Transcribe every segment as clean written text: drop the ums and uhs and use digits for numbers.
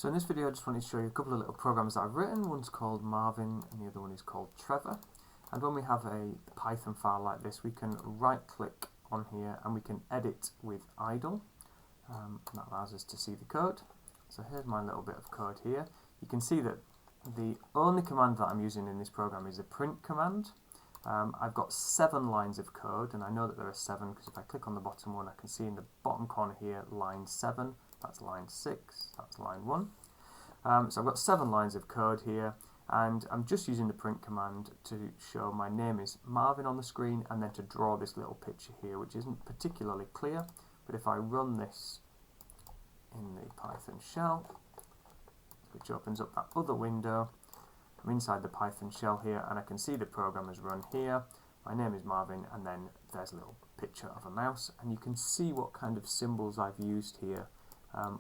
So in this video I just wanted to show you a couple of little programs that I've written. One's called Marvin and the other one is called Trevor. And when we have a Python file like this, we can right click on here and we can edit with idle. And that allows us to see the code. So here's my little bit of code here. You can see that the only command that I'm using in this program is the print command. I've got 7 lines of code, and I know that there are 7 because if I click on the bottom one I can see in the bottom corner here line 7, that's line 6, that's line 1. So I've got 7 lines of code here, and I'm just using the print command to show my name is Marvin on the screen, and then to draw this little picture here which isn't particularly clear, but if I run this in the Python shell, which opens up that other window, I'm inside the Python shell here and I can see the program has run here. My name is Marvin, and then there's a little picture of a mouse, and you can see what kind of symbols I've used here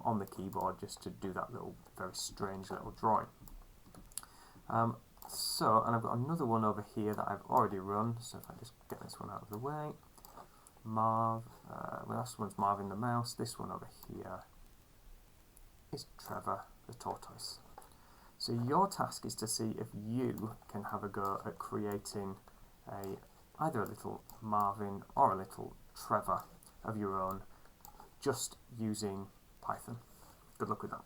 on the keyboard just to do that little very strange little drawing. And I've got another one over here that I've already run, so if I just get this one out of the way, well, this one's Marvin the mouse, this one over here is Trevor the tortoise. So your task is to see if you can have a go at creating either a little Marvin or a little Trevor of your own just using Python. Good luck with that.